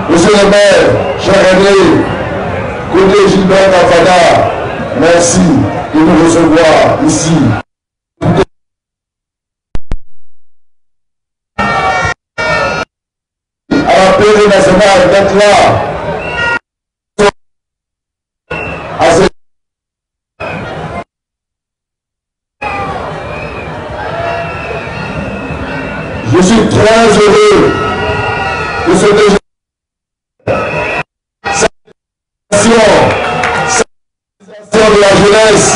Monsieur le maire, cher René, côté Gilbert Kafada, merci de nous recevoir ici. À la période nationale d'être là. Je suis très heureux de ce déjeuner. Cette de la jeunesse.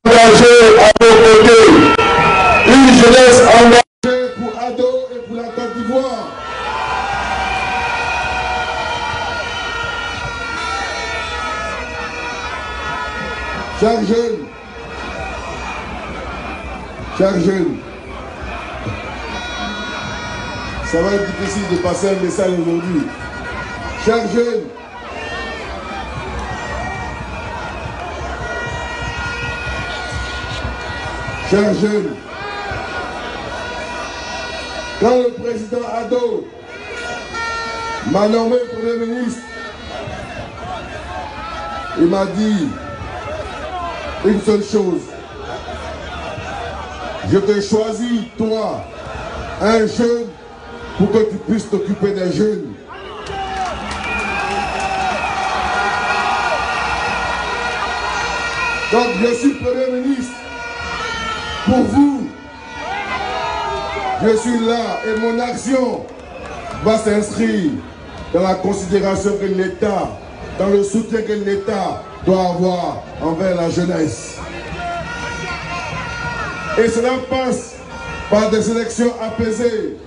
Engagé à vos côtés, une jeunesse engagée pour Ado et pour la Côte d'Ivoire. Chers jeunes, ça va être difficile de passer un message aujourd'hui. Chers jeunes, quand le président Ado m'a nommé Premier ministre, il m'a dit une seule chose. Je t'ai choisi, toi, un jeune, pour que tu puisses t'occuper des jeunes. Donc je suis Premier ministre pour vous. Je suis là et mon action va s'inscrire dans la considération que l'État, dans le soutien que l'État doit avoir envers la jeunesse. Et cela passe par des élections apaisées,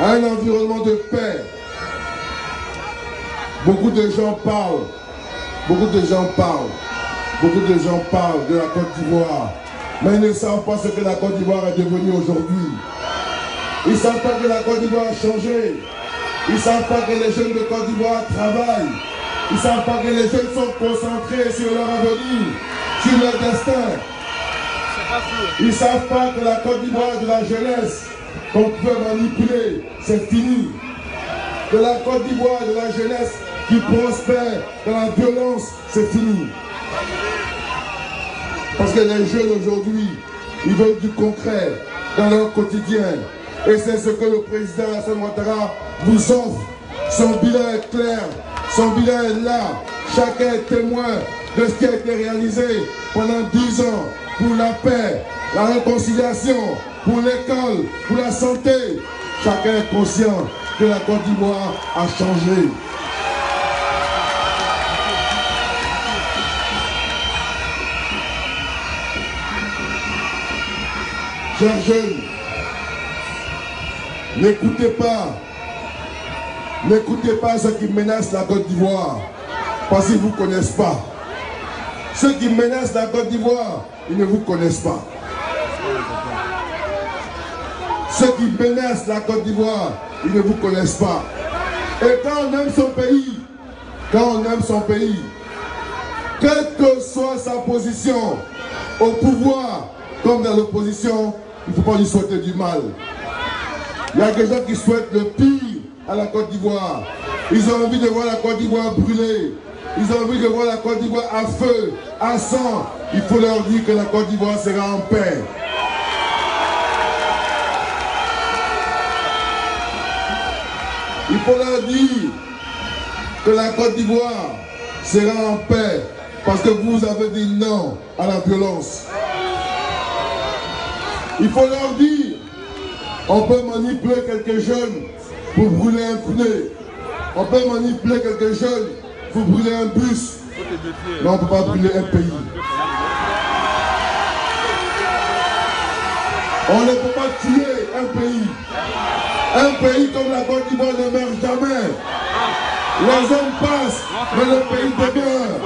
un environnement de paix. Beaucoup de gens parlent de la Côte d'Ivoire, mais ils ne savent pas ce que la Côte d'Ivoire est devenue aujourd'hui. Ils ne savent pas que la Côte d'Ivoire a changé. Ils ne savent pas que les jeunes de Côte d'Ivoire travaillent. Ils ne savent pas que les jeunes sont concentrés sur leur avenir, sur leur destin. Ils ne savent pas que la Côte d'Ivoire de la jeunesse qu'on peut manipuler, c'est fini. Que la Côte d'Ivoire de la jeunesse qui prospère dans la violence, c'est fini. Parce que les jeunes aujourd'hui, ils veulent du concret dans leur quotidien. Et c'est ce que le président Alassane Ouattara vous offre. Son bilan est clair, son bilan est là. Chacun est témoin de ce qui a été réalisé pendant 10 ans pour la paix, la réconciliation, pour l'école, pour la santé. Chacun est conscient que la Côte d'Ivoire a changé. Chers jeunes, n'écoutez pas ceux qui menacent la Côte d'Ivoire, parce qu'ils ne vous connaissent pas. Ceux qui menacent la Côte d'Ivoire, ils ne vous connaissent pas. Ceux qui menacent la Côte d'Ivoire, ils ne vous connaissent pas. Et quand on aime son pays, quelle que soit sa position, au pouvoir comme dans l'opposition, il ne faut pas lui souhaiter du mal. Il y a des gens qui souhaitent le pire à la Côte d'Ivoire. Ils ont envie de voir la Côte d'Ivoire brûler. Ils ont envie de voir la Côte d'Ivoire à feu, à sang. Il faut leur dire que la Côte d'Ivoire sera en paix. Il faut leur dire que la Côte d'Ivoire sera en paix parce que vous avez dit non à la violence. Il faut leur dire, on peut manipuler quelques jeunes pour brûler un pneu. On peut manipuler quelques jeunes pour brûler un bus. Mais on ne peut pas brûler un pays. On ne peut pas tuer un pays. Un pays comme la Côte d'Ivoire ne meurt jamais. Les hommes passent, mais le pays demeure.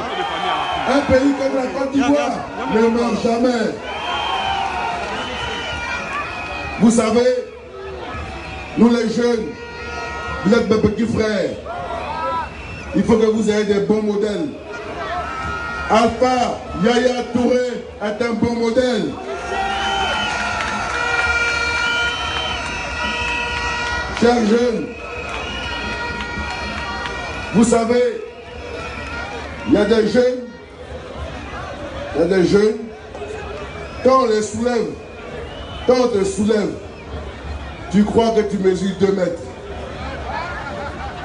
Un pays comme la Côte d'Ivoire ne meurt jamais. Vous savez, nous les jeunes, vous êtes mes petits frères. Il faut que vous ayez des bons modèles. Alpha Yaya Touré est un bon modèle. Chers jeunes, vous savez, il y a des jeunes, quand on les soulève, quand on te soulève, tu crois que tu mesures 2 mètres.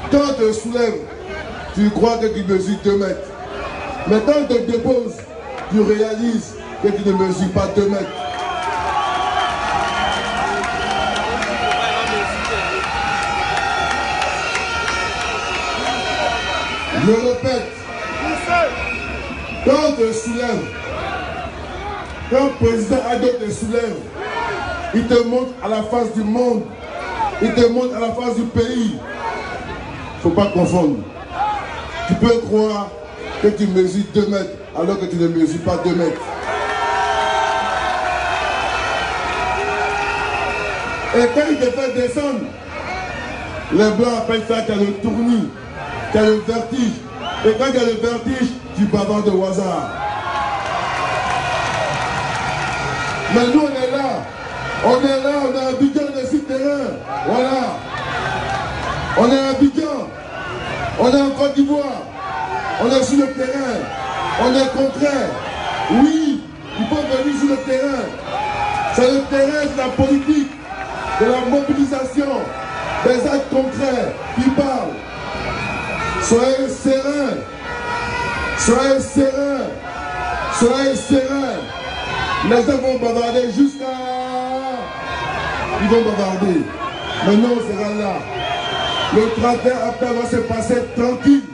Quand on te soulève, tu crois que tu mesures 2 mètres. Mais quand on te dépose, tu réalises que tu ne mesures pas 2 mètres. Je répète, quand on te soulève, quand le président Ado te soulève, il te montre à la face du monde, il te montre à la face du pays. Il ne faut pas confondre. Tu peux croire que tu mesures 2 mètres alors que tu ne mesures pas 2 mètres. Et quand il te fait descendre, les blancs appellent ça qu'il y a le tournis, qu'il y a le vertige. Et quand il y a le vertige, tu bavardes au hasard. Mais nous on est là. On est là, on est à Abidjan, on est sur le terrain. Voilà. On est à Abidjan. On est en Côte d'Ivoire. On est sur le terrain. On est concret. Oui, il faut venir sur le terrain. C'est le terrain de la politique, de la mobilisation, des actes concrets qui parlent. Soyez sereins. Soyez sereins. Soyez sereins. Les gens vont bavarder jusqu'à... Ils vont bavarder. Mais nous, on sera là. Le 31 après va se passer tranquille.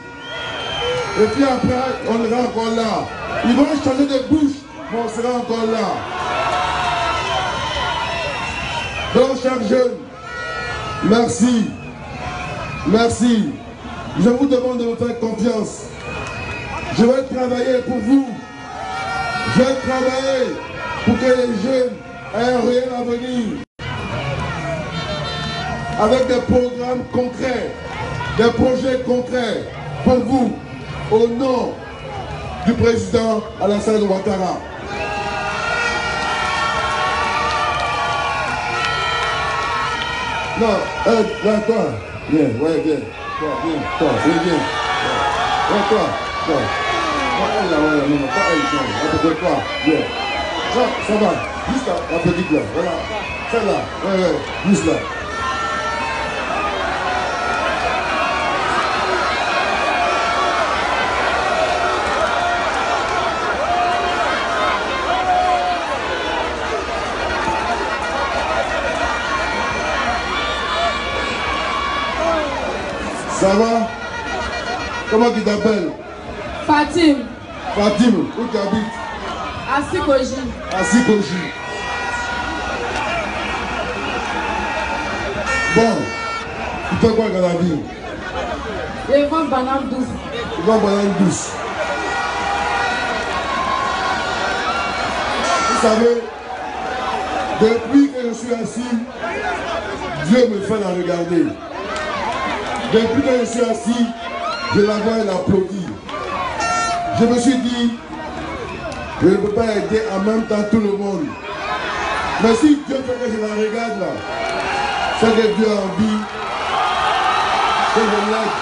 Et puis après, on sera encore là. Ils vont changer de bouche, mais on sera encore là. Donc, chers jeunes, merci. Merci. Je vous demande de me faire confiance. Je vais travailler pour vous. Je vais travailler pour que les jeunes aient un réel avenir. Avec des programmes concrets, des projets concrets pour vous, au nom du président Alassane Ouattara. Non, là, toi, viens, ouais, viens. Toi, viens. Ouais, toi. Pas elle là, ouais, non, pas elle, non, toi, viens. Ça va, juste la petite là, voilà. Celle-là, ouais, juste là. Ça va? Comment tu t'appelles? Fatim. Fatim, où tu habites? À Sikoji. À Sikoji. Bon, tu fais quoi dans la vie? Je vends banane douce. Tu vends banane douce. Vous savez, depuis que je suis assis, Dieu me fait la regarder. Depuis que je suis assis, je la vois et l'applaudis. Je me suis dit, je ne peux pas aider en même temps tout le monde. Mais si Dieu fait que je la regarde là, c'est que Dieu a envie que je l'aide.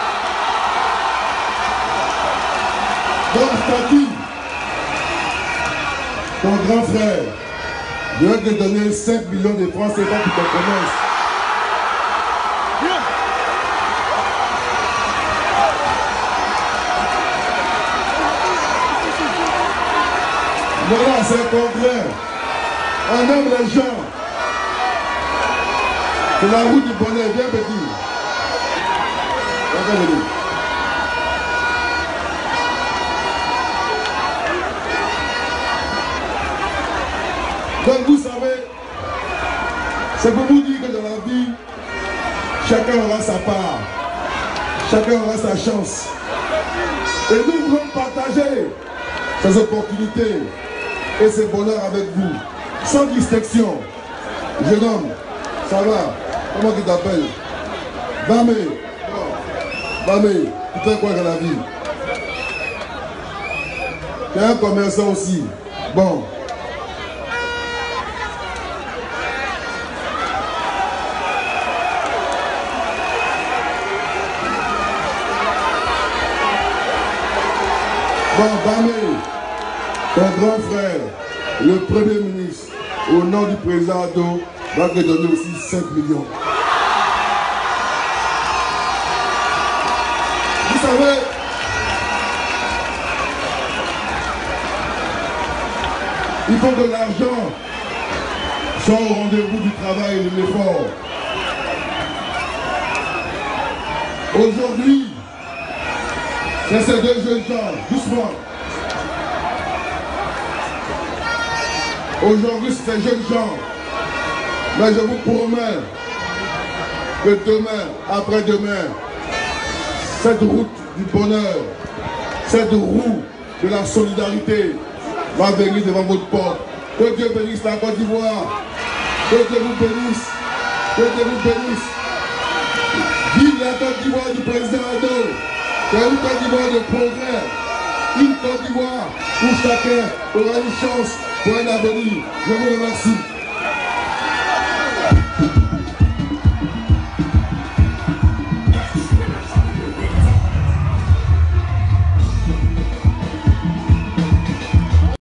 Donc, Tati, ton grand frère, je vais te donner 5 millions de francs CFA pour ton commerce. Voilà, c'est le contraire. On aime les gens. C'est la route du bonheur. Viens, petit. Regardez-le. Donc vous savez, c'est pour vous dire que dans la vie, chacun aura sa part. Chacun aura sa chance. Et nous voulons partager ces opportunités et ces bonheurs avec vous, sans distinction. Jeune homme, ça va? Comment tu t'appelles? Bamé. Bamé, tu fais quoi dans la vie? Tu es un commerçant aussi. Bon. Bon, Bamé, ton grand frère, le Premier ministre, au nom du président Ado, va te donner aussi 5 millions. Vous savez, il faut que l'argent soit au rendez-vous du travail et de l'effort. Aujourd'hui, c'est ces deux jeunes gens, doucement. Aujourd'hui, c'est ces jeunes gens. Mais je vous promets que demain, après-demain, cette route du bonheur, cette roue de la solidarité va venir devant votre porte. Que Dieu bénisse la Côte d'Ivoire. Que Dieu vous bénisse. Que Dieu vous bénisse. Vive la Côte d'Ivoire du président Ado. C'est une Côte d'Ivoire de progrès, une Côte d'Ivoire où chacun aura une chance pour un avenir. Je vous remercie.